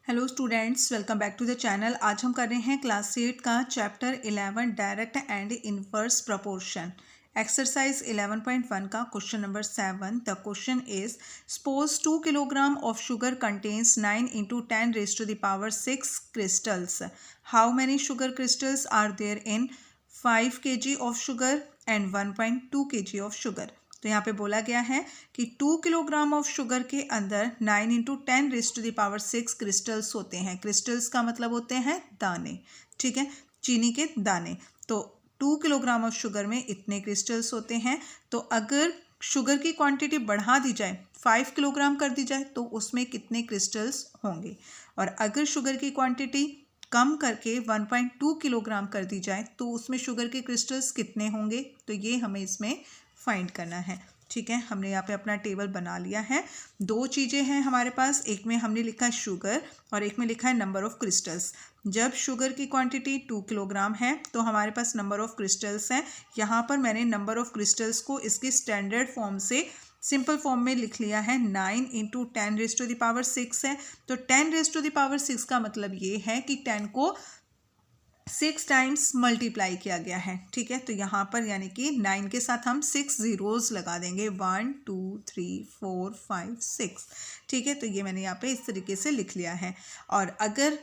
Hello students, welcome back to the channel. आज हम कर रहे हैं क्लास 8 का chapter 11 direct and inverse proportion. Exercise 11.1 का question number 7। The question is suppose 2 kilogram of sugar contains 9 into 10 raised to the power 6 crystals. How many sugar crystals are there in 5 kg of sugar and 1.2 kg of sugar? तो यहाँ पे बोला गया है कि 2 kilogram of sugar के अंदर 9 into 10 raise to the power 6 crystals होते हैं। क्रिस्टल्स का मतलब होते हैं दाने, ठीक है, चीनी के दाने। तो 2 किलोग्राम ऑफ शुगर में इतने क्रिस्टल्स होते हैं। तो अगर शुगर की क्वांटिटी बढ़ा दी जाए, 5 किलोग्राम कर दी जाए, तो उसमें कितने क्रिस्टल्स होंगे। और अगर शुगर की क्वांटिटी कम करके 1.2 किलोग्राम कर दी जाए तो उसमें शुगर के क्रिस्टल्स कितने होंगे। तो ये हमें इसमें फाइंड करना है, ठीक है। हमने यहाँ पे अपना टेबल बना लिया है। दो चीज़ें हैं हमारे पास, एक में हमने लिखा है शुगर और एक में लिखा है नंबर ऑफ क्रिस्टल्स। जब शुगर की क्वांटिटी 2 किलोग्राम है तो हमारे पास नंबर ऑफ क्रिस्टल्स हैं। यहाँ पर मैंने नंबर ऑफ क्रिस्टल्स को इसकी स्टैंडर्ड फॉर्म से सिंपल फॉर्म में लिख लिया है। 9 into 10 raise to the power 6 है। तो 10 रेज़ टू द पावर 6 का मतलब ये है कि 10 को 6 टाइम्स मल्टीप्लाई किया गया है, ठीक है। तो यहाँ पर यानी कि 9 के साथ हम 6 ज़ीरोज़ लगा देंगे, 1 2 3 4 5 6, ठीक है। तो ये मैंने यहाँ पे इस तरीके से लिख लिया है। और अगर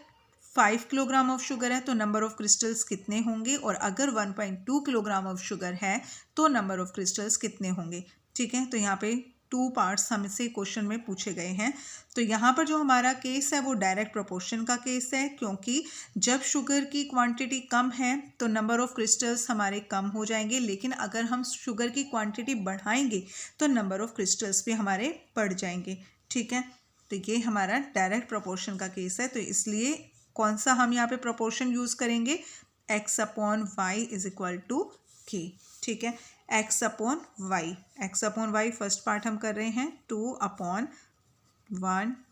5 किलोग्राम ऑफ शुगर है तो नंबर ऑफ क्रिस्टल्स कितने होंगे, और अगर 1.2 किलोग्राम ऑफ शुगर है तो नंबर ऑफ क्रिस्टल्स कितने होंगे, ठीक है। तो यहाँ पे 2 पार्ट्स हमसे क्वेश्चन में पूछे गए हैं। तो यहाँ पर जो हमारा केस है वो डायरेक्ट प्रोपोर्शन का केस है, क्योंकि जब शुगर की क्वांटिटी कम है तो नंबर ऑफ क्रिस्टल्स हमारे कम हो जाएंगे, लेकिन अगर हम शुगर की क्वांटिटी बढ़ाएंगे तो नंबर ऑफ क्रिस्टल्स भी हमारे बढ़ जाएंगे, ठीक है। तो ये हमारा डायरेक्ट प्रोपोर्शन का केस है। तो इसलिए कौन सा हम यहाँ पे प्रोपोर्शन यूज़ करेंगे, x/y is equal to k, ठीक है। x/y फर्स्ट पार्ट हम कर रहे हैं, 2/1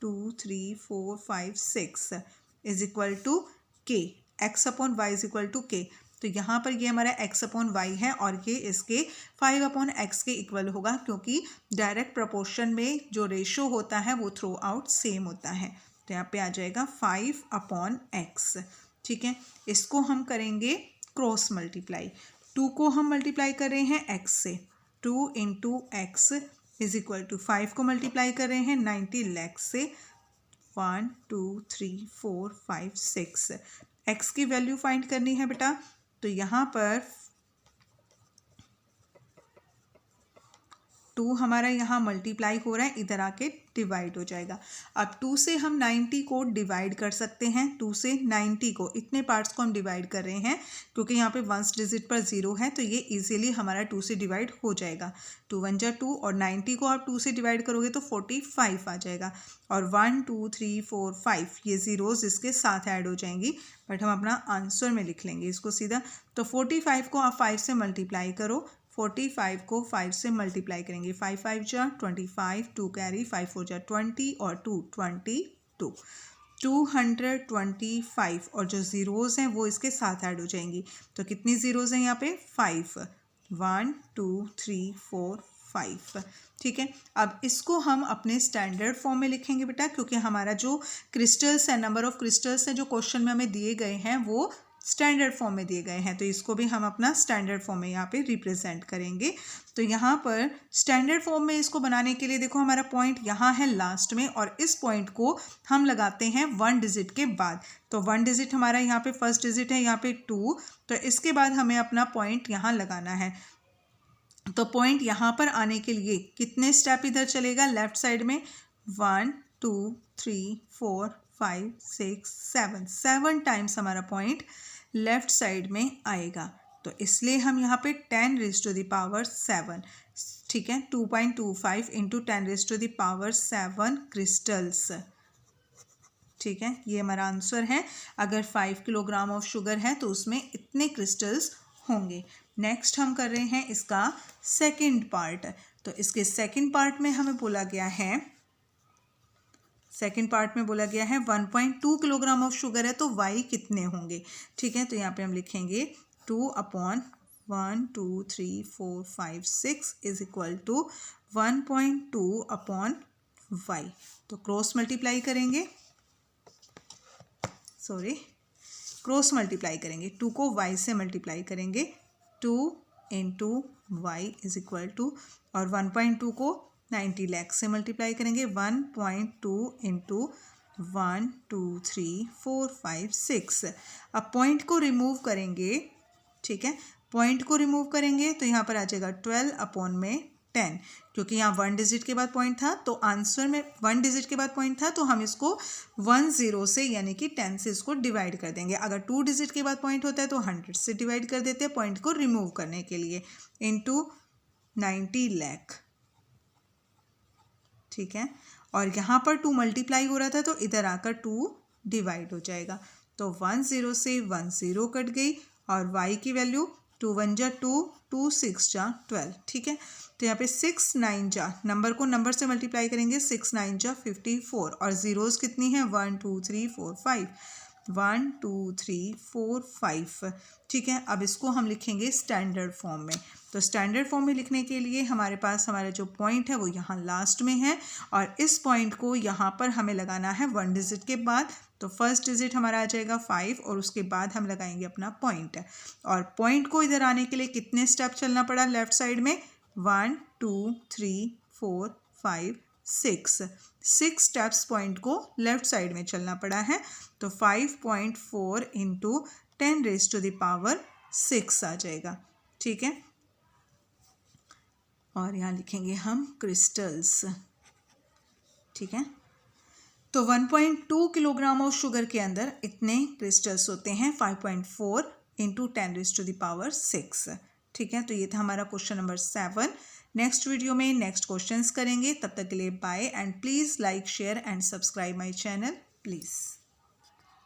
2 3 4 5 6 is equal to k। x/y is equal to k। तो यहाँ पर ये हमारा x/y है और ये इसके 5/x के इक्वल होगा, क्योंकि डायरेक्ट प्रोपोर्शन में जो रेशो होता है वो थ्रू आउट सेम होता है। तो यहाँ पे आ जाएगा 5/x, ठीक है। इसको हम करेंगे क्रॉस मल्टीप्लाई। 2 को हम मल्टीप्लाई कर रहे हैं x से, 2 into x is equal to 5 को मल्टीप्लाई कर रहे हैं 90 लाख से, 1 2 3 4 5 6। x की वैल्यू फाइंड करनी है बेटा। तो यहाँ पर 2 हमारा यहाँ मल्टीप्लाई हो रहा है, इधर आके डिवाइड हो जाएगा। अब 2 से हम 90 को डिवाइड कर सकते हैं। 2 से 90 को, इतने पार्ट्स को हम डिवाइड कर रहे हैं क्योंकि यहाँ पे वंस डिजिट पर 0 है, तो ये इजीली हमारा 2 से डिवाइड हो जाएगा। 2 1 जा 2 और 90 को आप 2 से डिवाइड करोगे तो 45 आ जाएगा। और 1 2 3 4 5 ये ज़ीरोज़ इसके साथ ऐड हो जाएंगी, बट हम अपना आंसर में लिख लेंगे इसको सीधा। तो 45 को आप 5 से मल्टीप्लाई करो, 45 को 5 से मल्टीप्लाई करेंगे, 5 5 जा 25, 2 कैरी, 5 4 जा 20 और 2 22, 225। और जो ज़ीरोज़ हैं वो इसके साथ ऐड हो जाएंगी। तो कितनी ज़ीरोज़ हैं यहाँ पे, 5, 1 2 3 4 5, ठीक है। अब इसको हम अपने स्टैंडर्ड फॉर्म में लिखेंगे बेटा, क्योंकि हमारा जो क्रिस्टल्स है, नंबर ऑफ क्रिस्टल्स हैं जो क्वेश्चन में हमें दिए गए हैं वो स्टैंडर्ड फॉर्म में दिए गए हैं। तो इसको भी हम अपना स्टैंडर्ड फॉर्म में यहाँ पे रिप्रेजेंट करेंगे। तो यहाँ पर स्टैंडर्ड फॉर्म में इसको बनाने के लिए देखो हमारा पॉइंट यहाँ है लास्ट में, और इस पॉइंट को हम लगाते हैं 1 डिजिट के बाद। तो 1 डिजिट हमारा यहाँ पे फर्स्ट डिजिट है, यहाँ पे 2, तो इसके बाद हमें अपना पॉइंट यहाँ लगाना है। तो पॉइंट यहाँ पर आने के लिए कितने स्टेप इधर चलेगा, लेफ्ट साइड में 1 2 3 4 5 6 7 टाइम्स हमारा पॉइंट लेफ्ट साइड में आएगा। तो इसलिए हम यहाँ पे 10 रेज़ टू द पावर 7, ठीक है, 2.25 into 10 raise to the power 7 crystals, ठीक है। ये हमारा आंसर है। अगर 5 किलोग्राम ऑफ शुगर है तो उसमें इतने क्रिस्टल्स होंगे। नेक्स्ट हम कर रहे हैं इसका सेकंड पार्ट। तो इसके सेकंड पार्ट में हमें बोला गया है, सेकंड पार्ट में बोला गया है 1.2 किलोग्राम ऑफ शुगर है तो y कितने होंगे, ठीक है। तो यहाँ पे हम लिखेंगे 2/1 2 3 4 5 6 इज इक्वल टू 1.2/y। तो क्रॉस मल्टीप्लाई करेंगे, सॉरी क्रॉस मल्टीप्लाई करेंगे, 2 को y से मल्टीप्लाई करेंगे, 2 into y is equal to, और 1.2 को 90 लाख से मल्टीप्लाई करेंगे, 1.2 इंटू 1 2 3 4 5 6। अब पॉइंट को रिमूव करेंगे, ठीक है, पॉइंट को रिमूव करेंगे तो यहाँ पर आ जाएगा 12/10, क्योंकि यहाँ 1 डिजिट के बाद पॉइंट था, तो आंसर में 1 डिजिट के बाद पॉइंट था, तो हम इसको 10 से यानी कि 10 से इसको डिवाइड कर देंगे। अगर 2 डिजिट के बाद पॉइंट होता है तो 100 से डिवाइड कर देते हैं पॉइंट को रिमूव करने के लिए, इंटू 90 लाख, ठीक है। और यहाँ पर 2 मल्टीप्लाई हो रहा था तो इधर आकर 2 डिवाइड हो जाएगा, तो 10 से 10 कट गई, और y की वैल्यू 2 1 जा 2, 2 6 जा 12, ठीक है। तो यहाँ पे 6 9 जा, नंबर को नंबर से मल्टीप्लाई करेंगे, 6 9 जा 54, और ज़ीरोज़ कितनी है 1 2 3 4 5, 1 2 3 4 5, ठीक है। अब इसको हम लिखेंगे स्टैंडर्ड फॉर्म में। तो स्टैंडर्ड फॉर्म में लिखने के लिए हमारे पास हमारा जो पॉइंट है वो यहाँ लास्ट में है, और इस पॉइंट को यहाँ पर हमें लगाना है 1 डिजिट के बाद। तो फर्स्ट डिजिट हमारा आ जाएगा 5, और उसके बाद हम लगाएंगे अपना पॉइंट। और पॉइंट को इधर आने के लिए कितने स्टेप चलना पड़ा लेफ्ट साइड में, 1 2 3 4 5 6 स्टेप्स पॉइंट को लेफ्ट साइड में चलना पड़ा है। तो 5.4 इंटू 10⁻6 आ जाएगा, ठीक है। और यहाँ लिखेंगे हम क्रिस्टल्स, ठीक है। तो 1.2 किलोग्राम ऑफ शुगर के अंदर इतने क्रिस्टल्स होते हैं, 5.4 इंटू 10⁻6, ठीक है। तो ये था हमारा क्वेश्चन नंबर 7। नेक्स्ट वीडियो में नेक्स्ट क्वेश्चंस करेंगे, तब तक के लिए bye, and please like share and subscribe my channel please.